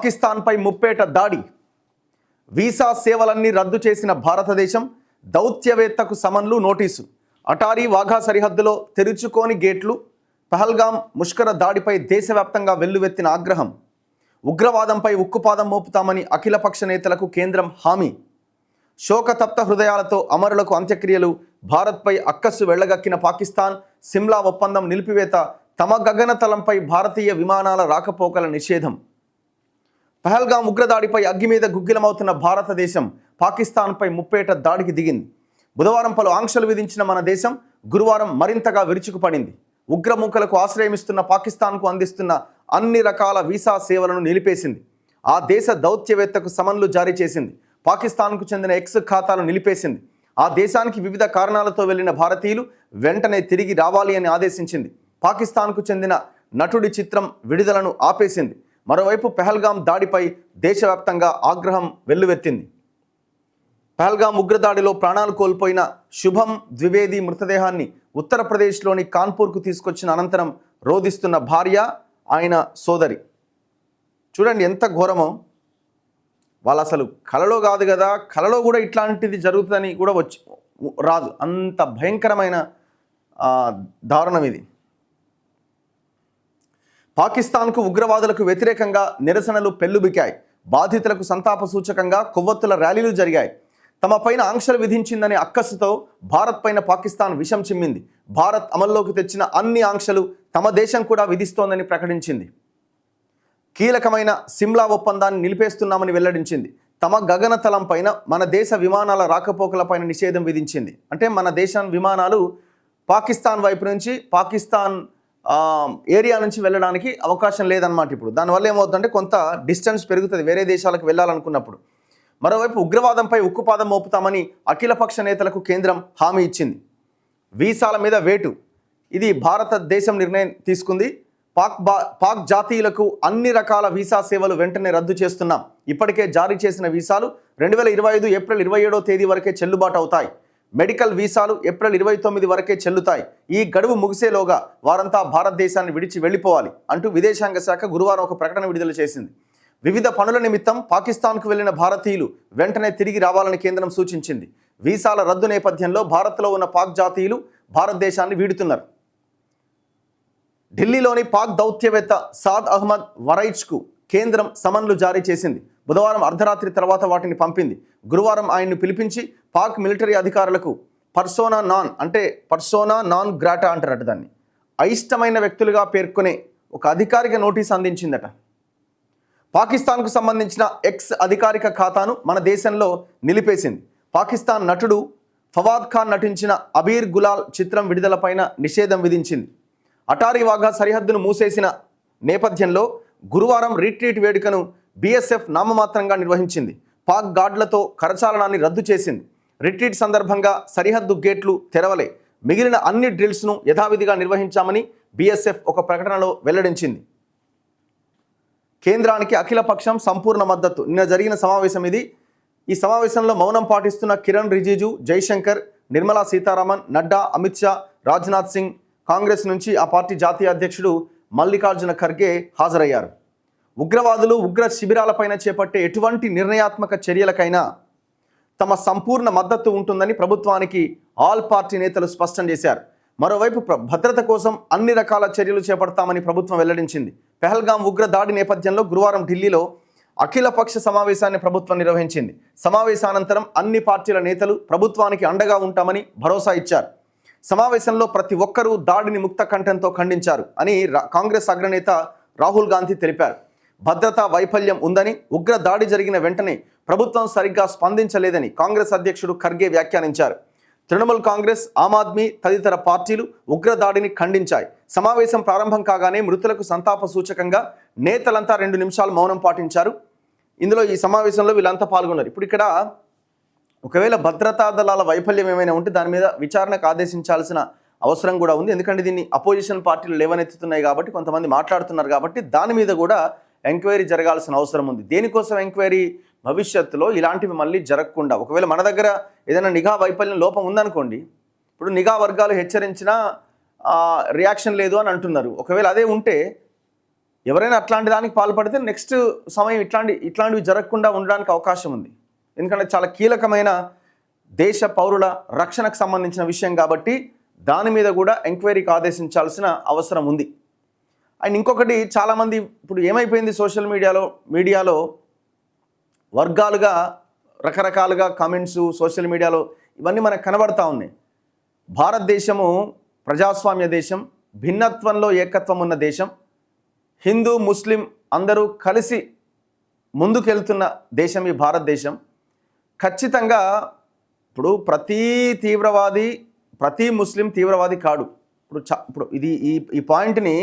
పాకిస్తాన్పై ముప్పేట దాడి, వీసా సేవలన్నీ రద్దు చేసిన భారతదేశం, దౌత్యవేత్తకు సమన్లు, నోటీసు. అటారీ వాఘా సరిహద్దులో తెరుచుకోని గేట్లు, పహల్గాం ముష్కర దాడిపై దేశవ్యాప్తంగా వెల్లువెత్తిన ఆగ్రహం. ఉగ్రవాదంపై ఉక్కుపాదం మోపుతామని అఖిలపక్ష నేతలకు కేంద్రం హామీ. శోకతప్త హృదయాలతో అమరులకు అంత్యక్రియలు. భారత్పై అక్కస్సు వెళ్లగక్కిన పాకిస్తాన్, సిమ్లా ఒప్పందం నిలిపివేత. తమ గగనతలంపై భారతీయ విమానాల రాకపోకల నిషేధం. పహల్గాం ఉగ్రదాడిపై అగ్గి మీద గుగ్గిలమవుతున్న భారతదేశం పాకిస్తాన్పై ముప్పేట దాడికి దిగింది. బుధవారం పలు ఆంక్షలు విధించిన మన దేశం గురువారం మరింతగా విరుచుకుపడింది. ఉగ్రమూకలకు ఆశ్రయమిస్తున్న పాకిస్తాన్కు అందిస్తున్న అన్ని రకాల వీసా సేవలను నిలిపేసింది. ఆ దేశ దౌత్యవేత్తకు సమన్లు జారీ చేసింది. పాకిస్తాన్కు చెందిన ఎక్స్ ఖాతాలు నిలిపేసింది. ఆ దేశానికి వివిధ కారణాలతో వెళ్లిన భారతీయులు వెంటనే తిరిగి రావాలి అని ఆదేశించింది. పాకిస్తాన్కు చెందిన నటుడి చిత్రం విడుదలను ఆపేసింది. మరోవైపు పహల్గాం దాడిపై దేశవ్యాప్తంగా ఆగ్రహం వెల్లువెత్తింది. పహల్గాం ఉగ్రదాడిలో ప్రాణాలు కోల్పోయిన శుభం ద్వివేది మృతదేహాన్ని ఉత్తరప్రదేశ్లోని కాన్పూర్కు తీసుకొచ్చిన అనంతరం రోధిస్తున్న భార్య, ఆయన సోదరి. చూడండి ఎంత ఘోరమో. వాళ్ళు అసలు కలలో కాదు కదా, కలలో కూడా ఇట్లాంటిది జరుగుతుందని కూడా రాదు. అంత భయంకరమైన దారుణం ఇది. పాకిస్తాన్కు ఉగ్రవాదులకు వ్యతిరేకంగా నిరసనలు పెల్లుబికాయి. బాధితులకు సంతాప సూచకంగా కొవ్వొత్తుల ర్యాలీలు జరిగాయి. తమ పైన ఆంక్షలు విధించిందనే అక్కసుతో భారత్ పైన పాకిస్తాన్ విషం చిమ్మింది. భారత్ అమల్లోకి తెచ్చిన అన్ని ఆంక్షలు తమ దేశం కూడా విధిస్తోందని ప్రకటించింది. కీలకమైన సిమ్లా ఒప్పందాన్ని నిలిపేస్తున్నామని వెల్లడించింది. తమ గగనతలం పైన మన దేశ విమానాల రాకపోకలపైన నిషేధం విధించింది. అంటే మన దేశం విమానాలు పాకిస్తాన్ వైపు నుంచి, పాకిస్తాన్ ఏరియా నుంచి వెళ్ళడానికి అవకాశం లేదన్నమాట. ఇప్పుడు దానివల్ల ఏమవుతుందంటే కొంత డిస్టెన్స్ పెరుగుతుంది వేరే దేశాలకు వెళ్ళాలనుకున్నప్పుడు. మరోవైపు ఉగ్రవాదంపై ఉక్కుపాదం మోపుతామని అఖిలపక్ష నేతలకు కేంద్రం హామీ ఇచ్చింది. వీసాల మీద వేటు, ఇది భారతదేశం నిర్ణయం తీసుకుంది. పాక్ జాతీయులకు అన్ని రకాల వీసా సేవలు వెంటనే రద్దు చేస్తున్నాం. ఇప్పటికే జారీ చేసిన వీసాలు 2025 ఏప్రిల్ 27వ తేదీ వరకే చెల్లుబాటు అవుతాయి. మెడికల్ వీసాలు ఏప్రిల్ 29 వరకే చెల్లుతాయి. ఈ గడువు ముగిసేలోగా వారంతా భారతదేశాన్ని విడిచి వెళ్ళిపోవాలి అంటూ విదేశాంగ శాఖ గురువారం ఒక ప్రకటన విడుదల చేసింది. వివిధ పనుల నిమిత్తం పాకిస్తాన్కు వెళ్లిన భారతీయులు వెంటనే తిరిగి రావాలని కేంద్రం సూచించింది. వీసాల రద్దు నేపథ్యంలో భారత్లో ఉన్న పాక్ జాతీయులు భారతదేశాన్ని వీడుతున్నారు. ఢిల్లీలోని పాక్ దౌత్యవేత్త సాద్ అహ్మద్ వరైచ్కు కేంద్రం సమన్లు జారీ చేసింది. బుధవారం అర్ధరాత్రి తర్వాత వాటిని పంపింది. గురువారం ఆయన్ను పిలిపించి పాక్ మిలిటరీ అధికారులకు పర్సోనా నాన్ గ్రాటా అంటారట, దాన్ని అయిష్టమైన వ్యక్తులుగా పేర్కొనే ఒక అధికారిక నోటీస్ అందించిందట. పాకిస్తాన్కు సంబంధించిన ఎక్స్ అధికారిక ఖాతాను మన దేశంలో నిలిపేసింది. పాకిస్తాన్ నటుడు ఫవాద్ ఖాన్ నటించిన అబీర్ గులాల్ చిత్రం విడుదలపైన నిషేధం విధించింది. అటారీ వాఘా సరిహద్దును మూసేసిన నేపథ్యంలో గురువారం రీట్రీట్ వేడుకను బీఎస్ఎఫ్ నామమాత్రంగా నిర్వహించింది. పాక్ గార్డులతో కరచాలనాన్ని రద్దు చేసింది. రిట్రీట్ సందర్భంగా సరిహద్దు గేట్లు తెరవలే. మిగిలిన అన్ని డ్రిల్స్ను యథావిధిగా నిర్వహించామని బీఎస్ఎఫ్ ఒక ప్రకటనలో వెల్లడించింది. కేంద్రానికి అఖిలపక్షం సంపూర్ణ మద్దతు. నిన్న జరిగిన సమావేశం ఇది. ఈ సమావేశంలో మౌనం పాటిస్తున్న కిరణ్ రిజిజు, జైశంకర్, నిర్మలా సీతారామన్, నడ్డా, అమిత్ షా, రాజ్నాథ్ సింగ్, కాంగ్రెస్ నుంచి ఆ పార్టీ జాతీయ అధ్యక్షుడు మల్లికార్జున ఖర్గే హాజరయ్యారు. ఉగ్రవాదులు, ఉగ్ర శిబిరాలపైన చేపట్టే ఎటువంటి నిర్ణయాత్మక చర్యలకైనా తమ సంపూర్ణ మద్దతు ఉంటుందని ప్రభుత్వానికి ఆల్ పార్టీ నేతలు స్పష్టం చేశారు. మరోవైపు భద్రత కోసం అన్ని రకాల చర్యలు చేపడతామని ప్రభుత్వం వెల్లడించింది. పహల్గాం ఉగ్ర దాడి నేపథ్యంలో గురువారం ఢిల్లీలో అఖిలపక్ష సమావేశాన్ని ప్రభుత్వం నిర్వహించింది. సమావేశానంతరం అన్ని పార్టీల నేతలు ప్రభుత్వానికి అండగా ఉంటామని భరోసా ఇచ్చారు. సమావేశంలో ప్రతి ఒక్కరూ దాడిని ముక్త కంఠంతో ఖండించారు అని కాంగ్రెస్ అగ్రనేత రాహుల్ గాంధీ తెలిపారు. భద్రతా వైఫల్యం ఉందని, ఉగ్ర దాడి జరిగిన వెంటనే ప్రభుత్వం సరిగ్గా స్పందించలేదని కాంగ్రెస్ అధ్యక్షుడు ఖర్గే వ్యాఖ్యానించారు. తృణమూల్ కాంగ్రెస్, ఆమ్ ఆద్మీ తదితర పార్టీలు ఉగ్ర దాడిని ఖండించాయి. సమావేశం ప్రారంభం కాగానే మృతులకు సంతాప సూచకంగా నేతలంతా 2 నిమిషాలు మౌనం పాటించారు. ఇందులో ఈ సమావేశంలో వీళ్ళంతా పాల్గొన్నారు. ఇప్పుడు ఇక్కడ ఒకవేళ భద్రతా దళాల వైఫల్యం ఏమైనా ఉంటే దాని మీద విచారణకు ఆదేశించాల్సిన అవసరం కూడా ఉంది. ఎందుకంటే దీన్ని అపోజిషన్ పార్టీలు లేవనెత్తుతున్నాయి కాబట్టి, కొంతమంది మాట్లాడుతున్నారు కాబట్టి దాని మీద కూడా ఎంక్వైరీ జరగాల్సిన అవసరం ఉంది. దేనికోసం ఎంక్వైరీ? భవిష్యత్తులో ఇలాంటివి మళ్ళీ జరగకుండా, ఒకవేళ మన దగ్గర ఏదైనా నిఘా వైఫల్యం లోపం ఉందనుకోండి, ఇప్పుడు నిఘా వర్గాలు హెచ్చరించినా రియాక్షన్ లేదు అని అంటున్నారు. ఒకవేళ అదే ఉంటే ఎవరైనా అట్లాంటి దానికి పాల్పడితే నెక్స్ట్ సమయం ఇట్లాంటివి జరగకుండా ఉండడానికి అవకాశం ఉంది. ఎందుకంటే చాలా కీలకమైన దేశ పౌరుల రక్షణకు సంబంధించిన విషయం కాబట్టి దాని మీద కూడా ఎంక్వైరీకి ఆదేశించాల్సిన అవసరం ఉంది. అండ్ ఇంకొకటి, చాలామంది ఇప్పుడు ఏమైపోయింది, సోషల్ మీడియాలో వర్గాలుగా రకరకాలుగా కామెంట్స్ సోషల్ మీడియాలో ఇవన్నీ మనకు కనబడతా ఉన్నాయి. భారతదేశము ప్రజాస్వామ్య దేశం, భిన్నత్వంలో ఏకత్వం ఉన్న దేశం, హిందూ ముస్లిం అందరూ కలిసి ముందుకెళ్తున్న దేశం ఈ భారతదేశం. ఖచ్చితంగా ఇప్పుడు ప్రతి ముస్లిం తీవ్రవాది కాడు. ఇప్పుడు ఇది ఈ పాయింట్ని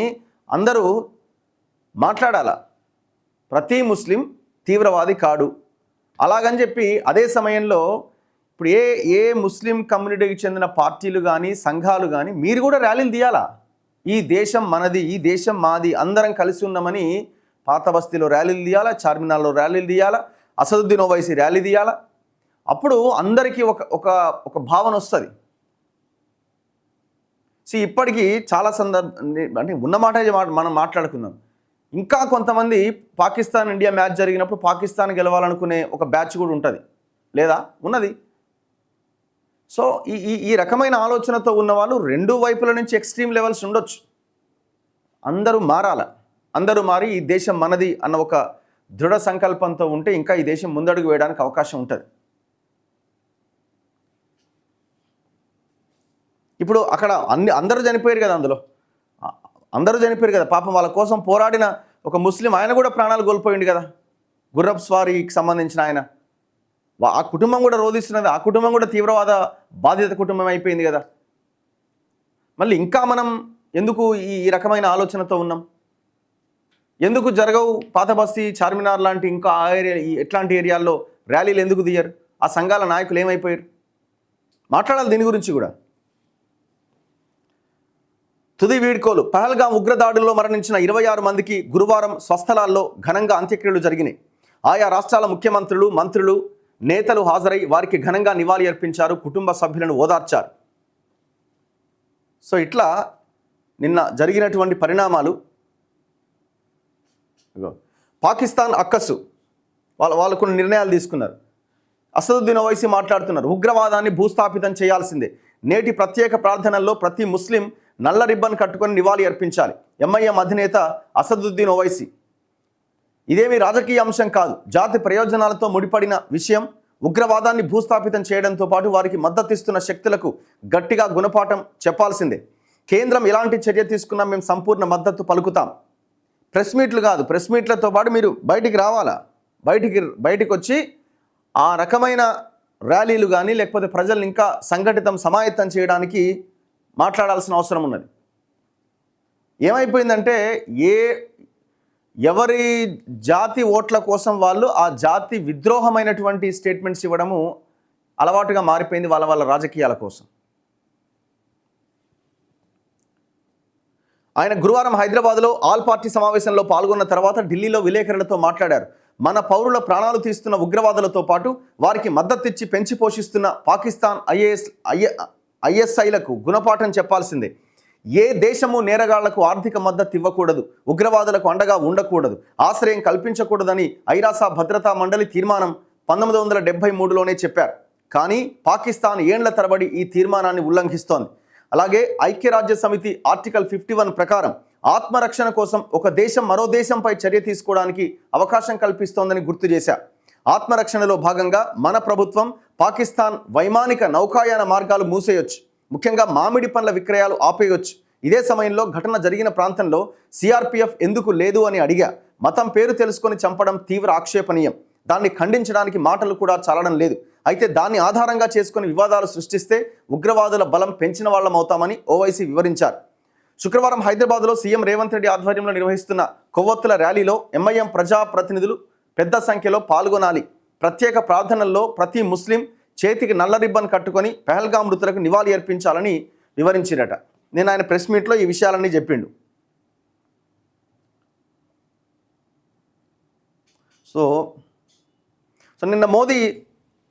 అందరూ మాట్లాడాల. ప్రతి ముస్లిం తీవ్రవాది కాడు. అలాగని చెప్పి అదే సమయంలో ఇప్పుడు ఏ ముస్లిం కమ్యూనిటీకి చెందిన పార్టీలు కానీ సంఘాలు కానీ మీరు కూడా ర్యాలీలు తీయాలా. ఈ దేశం మనది, ఈ దేశం మాది, అందరం కలిసి ఉన్నామని పాత బస్తీలో ర్యాలీలు తీయాలా, చార్మినార్లో ర్యాలీలు తీయాలా, అసదుద్దీన్ ఓవైసీ ర్యాలీ తీయాలా. అప్పుడు అందరికీ ఒక భావన వస్తుంది. ఇప్పటికీ చాలా అంటే ఉన్నమాట మనం మాట్లాడుకుందాం. ఇంకా కొంతమంది పాకిస్తాన్ ఇండియా మ్యాచ్ జరిగినప్పుడు పాకిస్తాన్ గెలవాలనుకునే ఒక బ్యాచ్ కూడా ఉంటుంది, లేదా ఉన్నది. సో ఈ రకమైన ఆలోచనతో ఉన్న వాళ్ళు రెండు వైపుల నుంచి ఎక్స్ట్రీమ్ లెవెల్స్ ఉండొచ్చు. అందరూ మారి ఈ దేశం మనది అన్న ఒక దృఢ సంకల్పంతో ఉంటే ఇంకా ఈ దేశం ముందడుగు వేయడానికి అవకాశం ఉంటుంది. ఇప్పుడు అక్కడ అందరూ చనిపోయారు కదా, అందరూ చనిపోయారు కదా. పాపం వాళ్ళ కోసం పోరాడిన ఒక ముస్లిం ఆయన కూడా ప్రాణాలు కోల్పోయింది కదా, గుర్రప్ స్వారీకి సంబంధించిన ఆయన. ఆ కుటుంబం కూడా రోధిస్తున్నది, ఆ కుటుంబం కూడా తీవ్రవాద బాధిత కుటుంబం అయిపోయింది కదా. మళ్ళీ ఇంకా మనం ఎందుకు ఈ రకమైన ఆలోచనతో ఉన్నాం? ఎందుకు జరగవు పాత బస్తీ, చార్మినార్ లాంటి ఇంకా ఎట్లాంటి ఏరియాల్లో ర్యాలీలు ఎందుకు తీయరు? ఆ సంఘాల నాయకులు ఏమైపోయారు? మాట్లాడాలి దీని గురించి కూడా. తుది వీడ్కోలు. పహల్గాం ఉగ్రదాడుల్లో మరణించిన 26 మందికి గురువారం స్వస్థలాల్లో ఘనంగా అంత్యక్రియలు జరిగినాయి. ఆయా రాష్ట్రాల ముఖ్యమంత్రులు, మంత్రులు, నేతలు హాజరై వారికి ఘనంగా నివాళి అర్పించారు, కుటుంబ సభ్యులను ఓదార్చారు. ఇట్లా నిన్న జరిగినటువంటి పరిణామాలు. పాకిస్తాన్ అక్కసు వాళ్ళు కొన్ని నిర్ణయాలు తీసుకున్నారు. అసదుద్దీన్ ఓవైసీ మాట్లాడుతున్నారు, ఉగ్రవాదాన్ని భూస్థాపితం చేయాల్సిందే. నేటి ప్రత్యేక ప్రార్థనల్లో ప్రతి ముస్లిం నల్ల రిబ్బన్ కట్టుకొని నివాళి అర్పించాలి. ఎంఐఎం అధినేత అసదుద్దీన్ ఓవైసీ, ఇదేమీ రాజకీయ అంశం కాదు, జాతి ప్రయోజనాలతో ముడిపడిన విషయం. ఉగ్రవాదాన్ని భూస్థాపితం చేయడంతో పాటు వారికి మద్దతిస్తున్న శక్తులకు గట్టిగా గుణపాఠం చెప్పాల్సిందే. కేంద్రం ఎలాంటి చర్య తీసుకున్నా మేము సంపూర్ణ మద్దతు పలుకుతాం. ప్రెస్ మీట్లు కాదు, ప్రెస్ మీట్లతో పాటు మీరు బయటికి రావాలా. బయటికి వచ్చి ఆ రకమైన ర్యాలీలు కానీ లేకపోతే ప్రజల్ని ఇంకా సమాయత్తం చేయడానికి మాట్లాడాల్సిన అవసరం ఉన్నది. ఏమైపోయిందంటే ఎవరి జాతి ఓట్ల కోసం వాళ్ళు ఆ జాతి విద్రోహమైనటువంటి స్టేట్మెంట్స్ ఇవ్వడము అలవాటుగా మారిపోయింది వాళ్ళ రాజకీయాల కోసం. ఆయన గురువారం హైదరాబాద్లో ఆల్ పార్టీ సమావేశంలో పాల్గొన్న తర్వాత ఢిల్లీలో విలేకరులతో మాట్లాడారు. మన పౌరుల ప్రాణాలు తీస్తున్న ఉగ్రవాదులతో పాటు వారికి మద్దతిచ్చి పెంచి పోషిస్తున్న పాకిస్తాన్ ఐఎస్ఐలకు గుణపాఠం చెప్పాల్సిందే. ఏ దేశము నేరగాళ్లకు ఆర్థిక మద్దతు ఇవ్వకూడదు, ఉగ్రవాదులకు అండగా ఉండకూడదు, ఆశ్రయం కల్పించకూడదని ఐరాస భద్రతా మండలి తీర్మానం 1973లోనే చెప్పారు. కానీ పాకిస్తాన్ ఏండ్ల తరబడి ఈ తీర్మానాన్ని ఉల్లంఘిస్తోంది. అలాగే ఐక్యరాజ్య సమితి ఆర్టికల్ 51 ప్రకారం ఆత్మరక్షణ కోసం ఒక దేశం మరో దేశంపై చర్య తీసుకోవడానికి అవకాశం కల్పిస్తోందని గుర్తు చేశారు. ఆత్మరక్షణలో భాగంగా మన ప్రభుత్వం పాకిస్తాన్ వైమానిక నౌకాయాన మార్గాలు మూసేయొచ్చు, ముఖ్యంగా మామిడి పండ్ల విక్రయాలు ఆపేయొచ్చు. ఇదే సమయంలో ఘటన జరిగిన ప్రాంతంలో సిఆర్పిఎఫ్ ఎందుకు లేదు అని అడిగా. మతం పేరు తెలుసుకొని చంపడం తీవ్ర ఆక్షేపణీయం, దాన్ని ఖండించడానికి మాటలు కూడా చాలడం లేదు. అయితే దాన్ని ఆధారంగా చేసుకుని వివాదాలు సృష్టిస్తే ఉగ్రవాదుల బలం పెంచిన వాళ్ళమవుతామని ఓవైసీ వివరించారు. శుక్రవారం హైదరాబాద్లో సీఎం రేవంత్ రెడ్డి ఆధ్వర్యంలో నిర్వహిస్తున్న కొవ్వొత్తుల ర్యాలీలో ఎంఐఎం ప్రజాప్రతినిధులు పెద్ద సంఖ్యలో పాల్గొనాలి. ప్రత్యేక ప్రార్థనల్లో ప్రతి ముస్లిం చేతికి నల్ల రిబ్బన్ కట్టుకొని పహల్గాం మృతులకు నివాళి అర్పించాలని వివరించిరట. నేను ఆయన ప్రెస్ మీట్లో ఈ విషయాలన్నీ చెప్పిండు. సో నిన్న మోదీ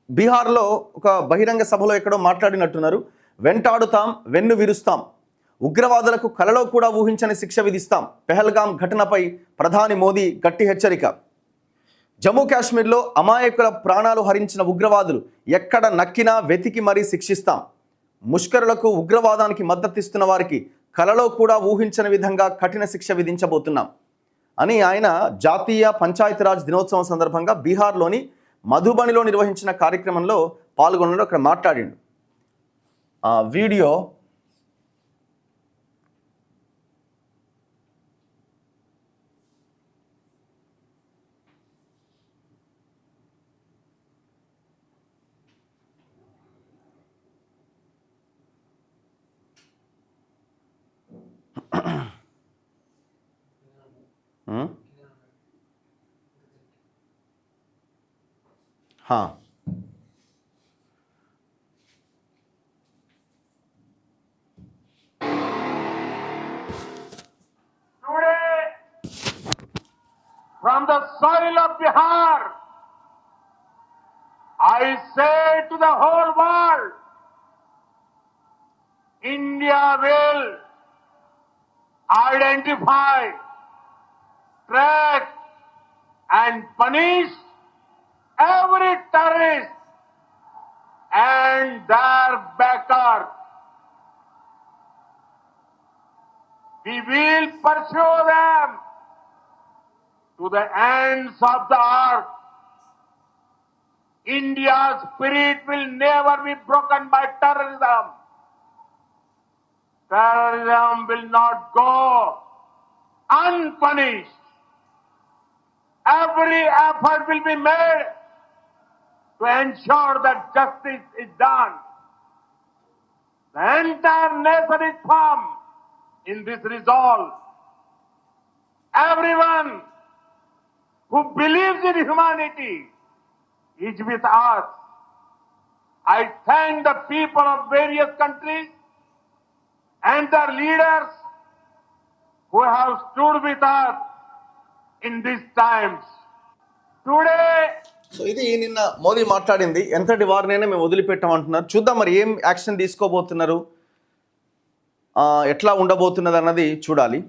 బీహార్లో ఒక బహిరంగ సభలో ఎక్కడో మాట్లాడినట్టున్నారు. వెంటాడుతాం, వెన్ను విరుస్తాం, ఉగ్రవాదులకు కలలో కూడా ఊహించని శిక్ష విధిస్తాం. పెహల్గాం ఘటనపై ప్రధాని మోదీ గట్టి హెచ్చరిక. జమ్మూ కాశ్మీర్లో అమాయకుల ప్రాణాలు హరించిన ఉగ్రవాదులు ఎక్కడ నక్కినా వెతికి మరీ శిక్షిస్తాం. ముష్కరులకు ఉగ్రవాదానికి మద్దతిస్తున్న వారికి కలలో కూడా ఊహించని విధంగా కఠిన శిక్ష విధించబోతున్నాం అని ఆయన జాతీయ పంచాయతీరాజ్ దినోత్సవం సందర్భంగా బీహార్లోని మధుబనిలో నిర్వహించిన కార్యక్రమంలో పాల్గొనడం అక్కడ మాట్లాడిండు. ఆ వీడియో हाँ from the soil of Bihar, I say to the whole world, India will identify, track and punish every terrorist and their backers. We will pursue them to the ends of the earth. India's spirit will never be broken by terrorism. Terrorism will not go unpunished. Every effort will be made to ensure that justice is done. The entire nation is firm in this resolve. Everyone who believes in humanity is with us. I thank the people of various countries and their leaders who have stood with us in these times. Today, so ఇది నిన్న మోదీ మాట్లాడింది. ఎంతటి వారినైనా మేము వదిలిపెట్టామంటున్నారు. చూద్దాం మరి ఏం action తీసుకోబోతున్నారు, ఎట్లా ఉండబోతున్నది అన్నది చూడాలి.